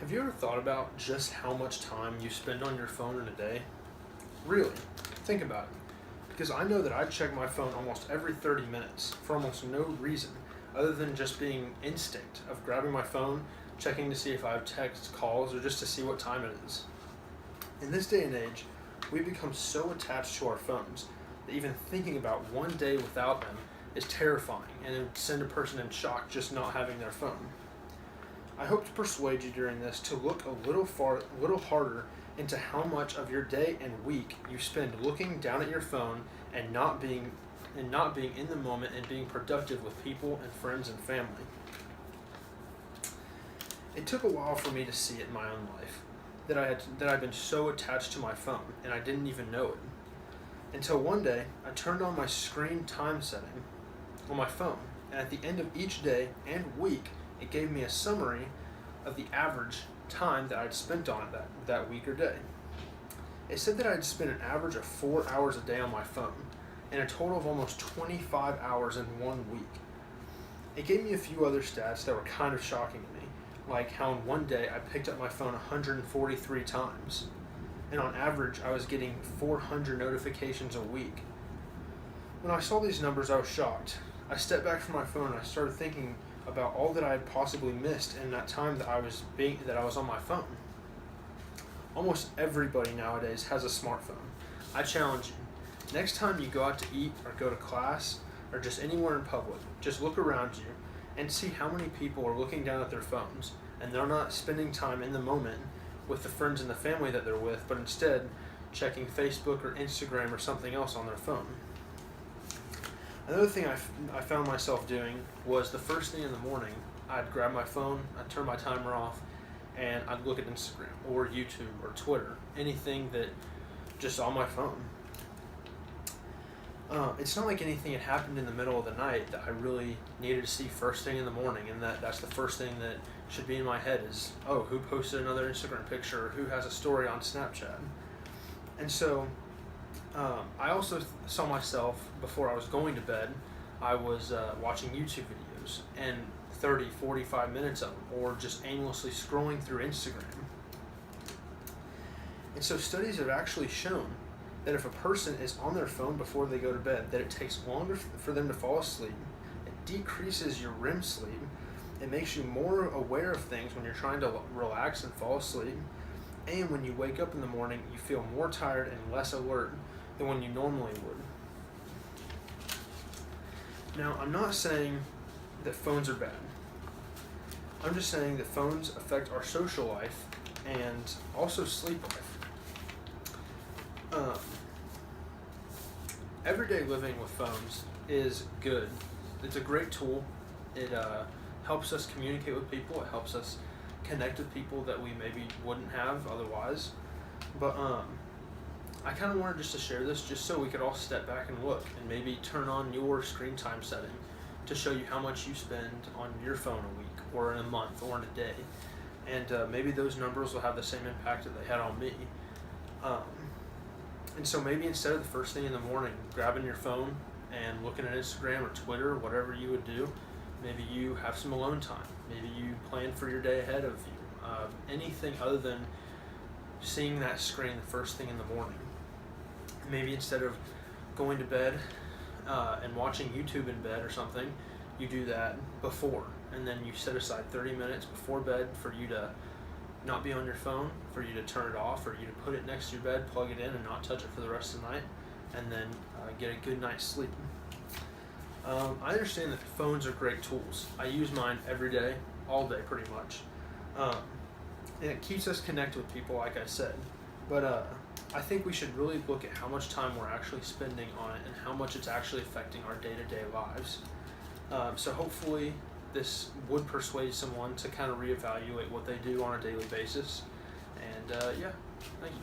Have you ever thought about just how much time you spend on your phone in a day? Really, think about it. Because I know that I check my phone almost every 30 minutes for almost no reason other than just being instinct of grabbing my phone, checking to see if I have texts, calls, or just to see what time it is. In this day and age, we've become so attached to our phones that even thinking about one day without them is terrifying and it would send a person in shock just not having their phone. I hope to persuade you during this to look a little harder into how much of your day and week you spend looking down at your phone and not being in the moment and being productive with people and friends and family. It took a while for me to see it in my own life that I'd been so attached to my phone and I didn't even know it. Until one day I turned on my screen time setting on my phone, and at the end of each day and week it gave me a summary of the average time that I'd spent on it that week or day. It said that I'd spent an average of 4 hours a day on my phone, and a total of almost 25 hours in 1 week. It gave me a few other stats that were kind of shocking to me, like how in one day I picked up my phone 143 times, and on average I was getting 400 notifications a week. When I saw these numbers, I was shocked. I stepped back from my phone and I started thinking about all that I had possibly missed in that time that I was on my phone. Almost everybody nowadays has a smartphone. I challenge you, next time you go out to eat or go to class or just anywhere in public, just look around you and see how many people are looking down at their phones and they're not spending time in the moment with the friends and the family that they're with, but instead checking Facebook or Instagram or something else on their phone. Another thing I found myself doing was the first thing in the morning, I'd grab my phone, I'd turn my timer off, and I'd look at Instagram or YouTube or Twitter, anything that just on my phone. It's not like anything had happened in the middle of the night that I really needed to see first thing in the morning, and that's the first thing that should be in my head is, oh, who posted another Instagram picture, or who has a story on Snapchat. And so I also saw myself, before I was going to bed, I was watching YouTube videos, and 30, 45 minutes of them, or just aimlessly scrolling through Instagram. And so studies have actually shown that if a person is on their phone before they go to bed, that it takes longer for them to fall asleep, it decreases your REM sleep, it makes you more aware of things when you're trying to relax and fall asleep, and when you wake up in the morning, you feel more tired and less alert than when you normally would. Now, I'm not saying that phones are bad. I'm just saying that phones affect our social life and also sleep life. Everyday living with phones is good. It's a great tool. It helps us communicate with people. It helps us connect with people that we maybe wouldn't have otherwise. But I kind of wanted just to share this just so we could all step back and look and maybe turn on your screen time setting to show you how much you spend on your phone a week or in a month or in a day. And maybe those numbers will have the same impact that they had on me. And so maybe instead of the first thing in the morning, grabbing your phone and looking at Instagram or Twitter, whatever you would do, maybe you have some alone time. Maybe you plan for your day ahead of you. Anything other than seeing that screen the first thing in the morning. Maybe instead of going to bed and watching YouTube in bed or something, you do that before. And then you set aside 30 minutes before bed for you to not be on your phone, for you to turn it off, for you to put it next to your bed, plug it in, and not touch it for the rest of the night, and then get a good night's sleep. I understand that phones are great tools. I use mine every day, all day pretty much. And it keeps us connected with people, like I said. But I think we should really look at how much time we're actually spending on it and how much it's actually affecting our day-to-day lives. So hopefully this would persuade someone to kind of reevaluate what they do on a daily basis. And yeah, thank you.